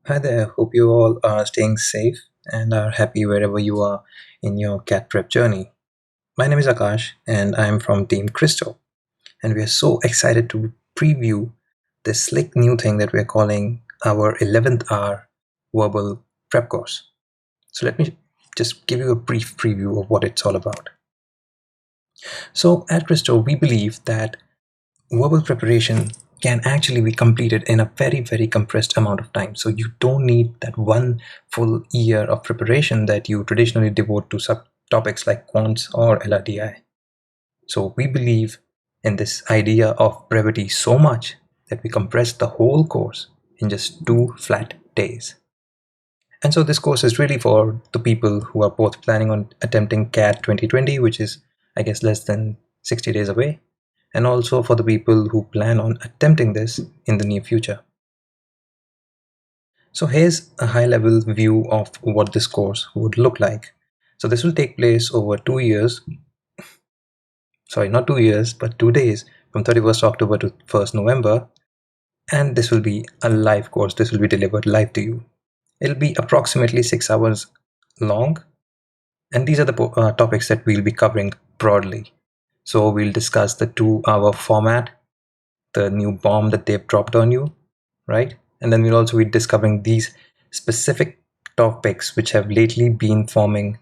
Hi there, hope you all are staying safe and are happy wherever you are in your cat prep journey. My name is Akash and I'm from Team Cristo, and we are so excited to preview this slick new thing that we're calling our 11th hour verbal prep course. So let me just give you a brief preview of what it's all about. So at Cristo, we believe that verbal preparation can actually be completed in a very compressed amount of time. So you don't need that one full year of preparation that you traditionally devote to subtopics like quants or LRDI. So we believe in this idea of brevity so much that we compress the whole course in just 2 flat days. And so this course is really for the people who are both planning on attempting CAT 2020, which is, I guess, less than 60 days away, and also for the people who plan on attempting this in the near future. So here's a high-level view of what this course would look like. So this will take place over 2 years, sorry, not 2 years, but 2 days from 31st October to 1st November. And this will be a live course. This will be delivered live to you. It'll be approximately 6 hours long. And these are the topics that we'll be covering broadly. So we'll discuss the 2 hour format, the new bomb that they've dropped on you, right? And then we'll also be discovering these specific topics which have lately been forming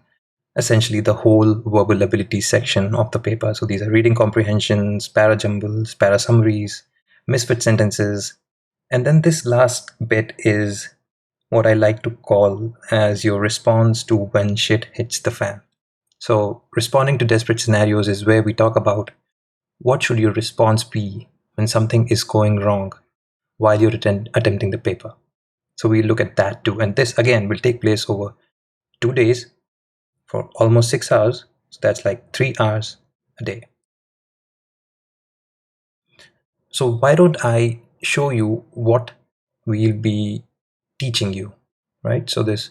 essentially the whole verbal ability section of the paper. So these are reading comprehensions, para-jumbles, para-summaries, misfit sentences. And then this last bit is what I like to call as your response to when shit hits the fan. So responding to desperate scenarios is where we talk about what should your response be when something is going wrong while you're attempting the paper. So we look at that too. And this again will take place over 2 days for almost 6 hours. So that's like 3 hours a day. So why don't I show you what we'll be teaching you, right? So this,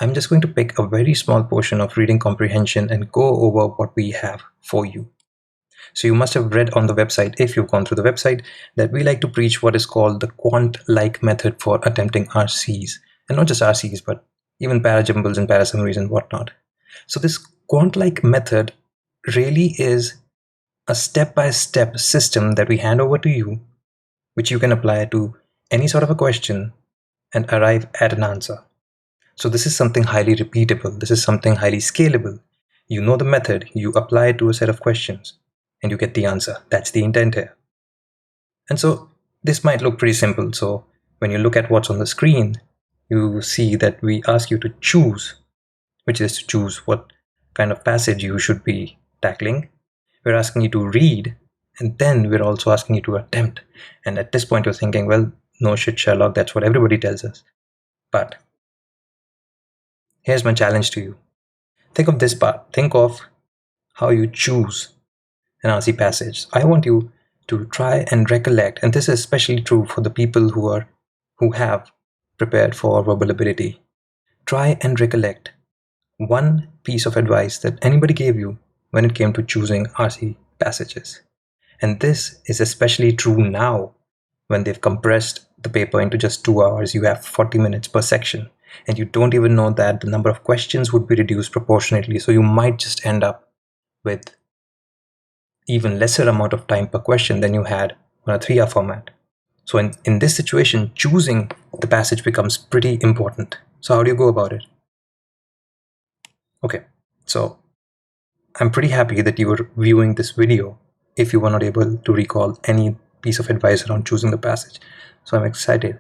I'm just going to pick a very small portion of reading comprehension and go over what we have for you. So you must have read on the website, if you've gone through the website, that we like to preach what is called the quant-like method for attempting RCs. And not just RCs, but even parajumbles and parasummaries and whatnot. So this quant-like method really is a step-by-step system that we hand over to you, which you can apply to any sort of a question and arrive at an answer. So this is something highly repeatable. This is something highly scalable. You know the method, you apply it to a set of questions, and you get the answer. That's the intent here. And so this might look pretty simple. So when you look at what's on the screen, you see that we ask you to choose, which is to choose what kind of passage you should be tackling. We're asking you to read, and then we're also asking you to attempt. And at this point, you're thinking, well, no shit, Sherlock, that's what everybody tells us. But here's my challenge to you. Think of this part. Think of how you choose an RC passage. I want you to try and recollect, and this is especially true for the people who have prepared for verbal ability. Try and recollect one piece of advice that anybody gave you when it came to choosing RC passages. And this is especially true now when they've compressed the paper into just 2 hours. You have 40 minutes per section, and you don't even know that the number of questions would be reduced proportionately. So you might just end up with even lesser amount of time per question than you had on a 3 hour format. So in this situation, choosing the passage becomes pretty important. So how do you go about it? Okay, so I'm pretty happy that you were viewing this video if you were not able to recall any piece of advice around choosing the passage. So I'm excited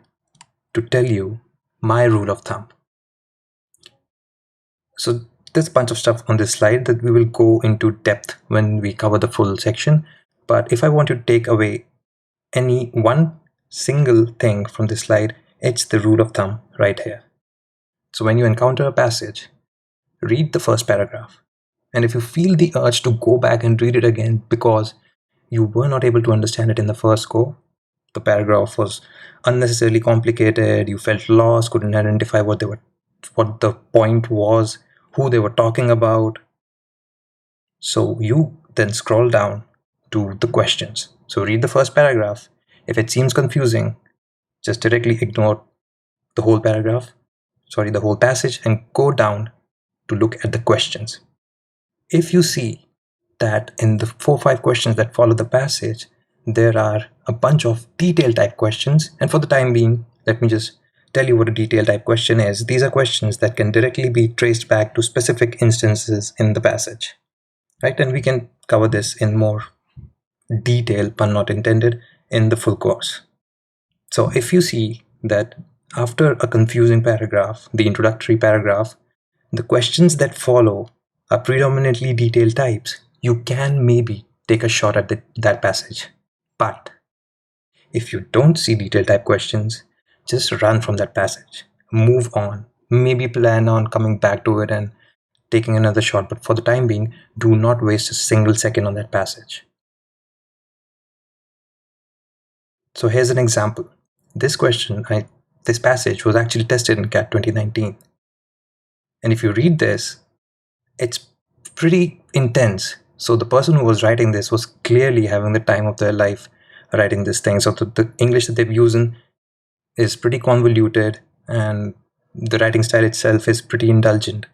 to tell you my rule of thumb. So there's a bunch of stuff on this slide that we will go into depth when we cover the full section. But if I want to take away any one single thing from this slide, it's the rule of thumb right here. So when you encounter a passage, read the first paragraph. And if you feel the urge to go back and read it again because you were not able to understand it in the first go, the paragraph was unnecessarily complicated, you felt lost, couldn't identify what the point was, who they were talking about. So you then scroll down to the questions. So read the first paragraph. If it seems confusing, just directly ignore the whole paragraph, sorry, the whole passage, and go down to look at the questions. If you see that in the 4 or 5 questions that follow the passage, there are a bunch of detail type questions, and for the time being, let me just tell you what a detail type question is. These are questions that can directly be traced back to specific instances in the passage, right? And we can cover this in more detail, pun not intended, in the full course. So if you see that after a confusing paragraph, the introductory paragraph, the questions that follow are predominantly detail types, you can maybe take a shot at that passage. But if you don't see detail type questions, just run from that passage. Move on. Maybe plan on coming back to it and taking another shot, but for the time being, do not waste a single second on that passage. So here's an example. This passage was actually tested in CAT 2019. And if you read this, it's pretty intense. So the person who was writing this was clearly having the time of their life writing this thing. So the English that they've used is pretty convoluted, and the writing style itself is pretty indulgent.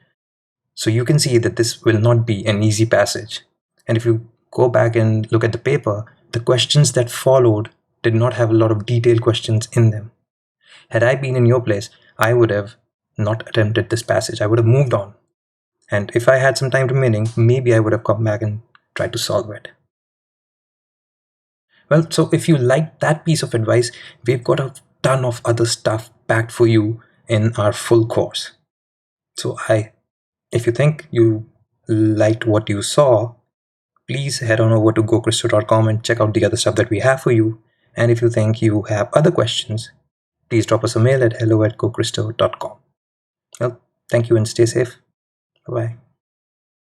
So you can see that this will not be an easy passage. And if you go back and look at the paper, the questions that followed did not have a lot of detailed questions in them. Had I been in your place, I would have not attempted this passage. I would have moved on. And if I had some time remaining, maybe I would have come back and tried to solve it. Well, so if you like that piece of advice, we've got a ton of other stuff packed for you in our full course. So if you think you liked what you saw, please head on over to gocristo.com and check out the other stuff that we have for you. And if you think you have other questions, please drop us a mail at hello@gocristo.com. Well, thank you and stay safe. Bye-bye.